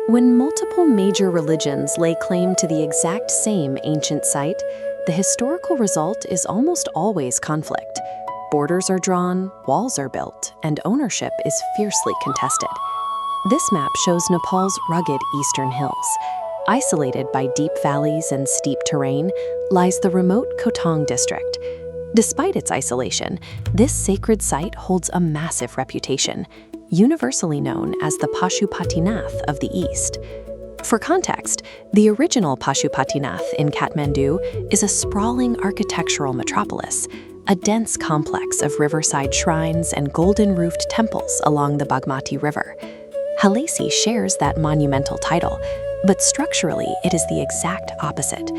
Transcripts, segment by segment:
When multiple major religions lay claim to the exact same ancient site, the historical result is almost always conflict. Borders are drawn, walls are built, and ownership is fiercely contested. This map shows Nepal's rugged eastern hills. Isolated by deep valleys and steep terrain lies the remote Khotang district. Despite its isolation, this sacred site holds a massive reputation, universally known as the Pashupatinath of the East. For context, the original Pashupatinath in Kathmandu is a sprawling architectural metropolis, a dense complex of riverside shrines and golden-roofed temples along the Bagmati River. Halesi shares that monumental title, but structurally it is the exact opposite.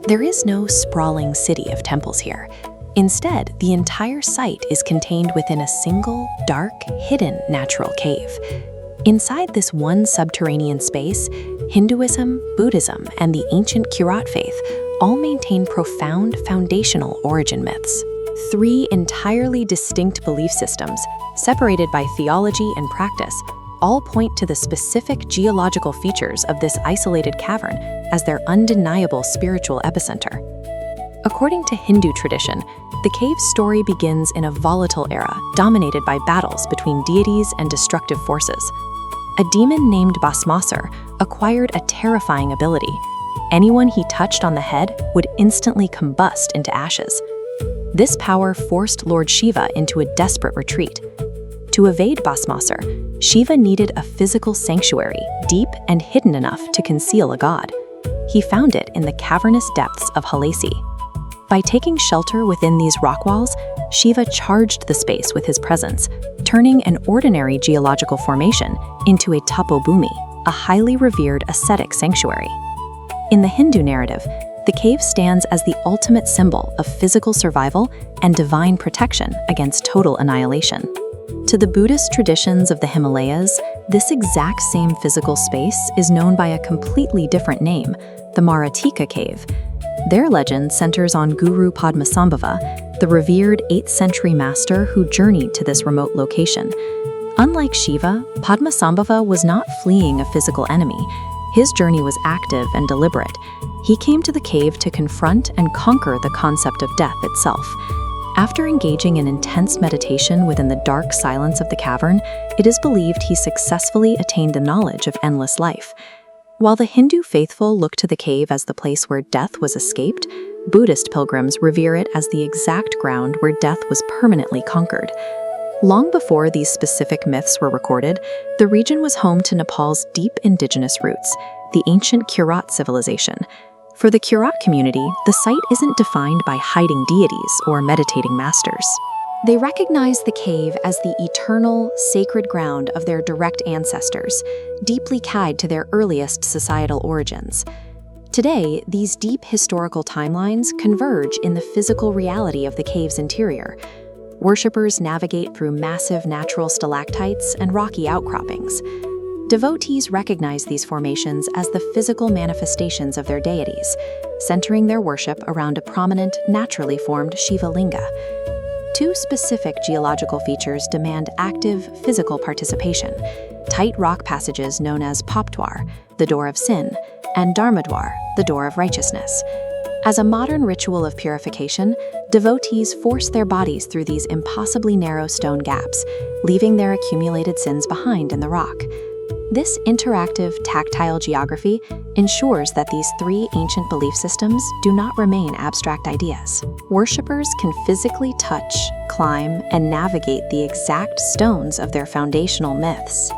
There is no sprawling city of temples here. Instead, the entire site is contained within a single, dark, hidden natural cave. Inside this one subterranean space, Hinduism, Buddhism, and the ancient Kirat faith all maintain profound foundational origin myths. Three entirely distinct belief systems, separated by theology and practice, all point to the specific geological features of this isolated cavern as their undeniable spiritual epicenter. According to Hindu tradition, the cave's story begins in a volatile era dominated by battles between deities and destructive forces. A demon named Bhasmasur acquired a terrifying ability. Anyone he touched on the head would instantly combust into ashes. This power forced Lord Shiva into a desperate retreat. To evade Bhasmasur, Shiva needed a physical sanctuary, deep and hidden enough to conceal a god. He found it in the cavernous depths of Halesi. By taking shelter within these rock walls, Shiva charged the space with his presence, turning an ordinary geological formation into a tapobhumi, a highly revered ascetic sanctuary. In the Hindu narrative, the cave stands as the ultimate symbol of physical survival and divine protection against total annihilation. To the Buddhist traditions of the Himalayas, this exact same physical space is known by a completely different name, the Maratika Cave. Their legend centers on Guru Padmasambhava, the revered 8th century master who journeyed to this remote location. Unlike Shiva, Padmasambhava was not fleeing a physical enemy. His journey was active and deliberate. He came to the cave to confront and conquer the concept of death itself. After engaging in intense meditation within the dark silence of the cavern, it is believed he successfully attained the knowledge of endless life. While the Hindu faithful look to the cave as the place where death was escaped, Buddhist pilgrims revere it as the exact ground where death was permanently conquered. Long before these specific myths were recorded, the region was home to Nepal's deep indigenous roots, the ancient Kirat civilization. For the Kirat community, the site isn't defined by hiding deities or meditating masters. They recognize the cave as the eternal, sacred ground of their direct ancestors, deeply tied to their earliest societal origins. Today, these deep historical timelines converge in the physical reality of the cave's interior. Worshippers navigate through massive natural stalactites and rocky outcroppings. Devotees recognize these formations as the physical manifestations of their deities, centering their worship around a prominent, naturally formed Shiva Lingam. Two specific geological features demand active physical participation: tight rock passages known as Pap Dwar, the door of sin, and Dharma Dwar, the door of righteousness. As a modern ritual of purification, devotees force their bodies through these impossibly narrow stone gaps, leaving their accumulated sins behind in the rock. This interactive, tactile geography ensures that these three ancient belief systems do not remain abstract ideas. Worshippers can physically touch, climb, and navigate the exact stones of their foundational myths.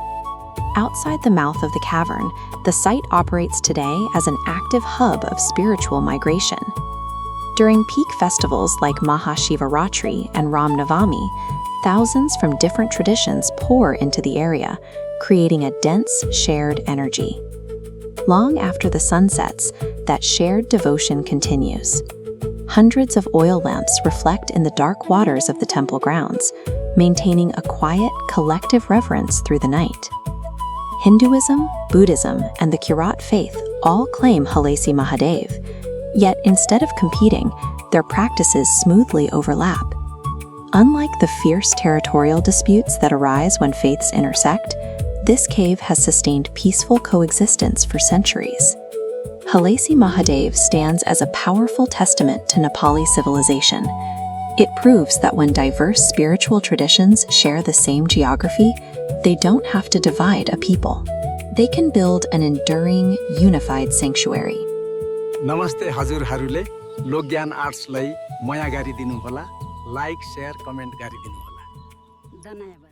Outside the mouth of the cavern, the site operates today as an active hub of spiritual migration. During peak festivals like Mahashivaratri and Ram Navami, thousands from different traditions pour into the area, creating a dense, shared energy. Long after the sun sets, that shared devotion continues. Hundreds of oil lamps reflect in the dark waters of the temple grounds, maintaining a quiet, collective reverence through the night. Hinduism, Buddhism, and the Kirat faith all claim Halesi Mahadev, yet instead of competing, their practices smoothly overlap. Unlike the fierce territorial disputes that arise when faiths intersect, This cave has sustained peaceful coexistence for centuries. Halesi Mahadev stands as a powerful testament to Nepali civilization. It proves that when diverse spiritual traditions share the same geography, they don't have to divide a people. They can build an enduring, unified sanctuary. नमस्ते हजुरहरूले लोकज्ञान आर्ट्सलाई माया गरिदिनु होला, like, share, comment गरिदिनु होला।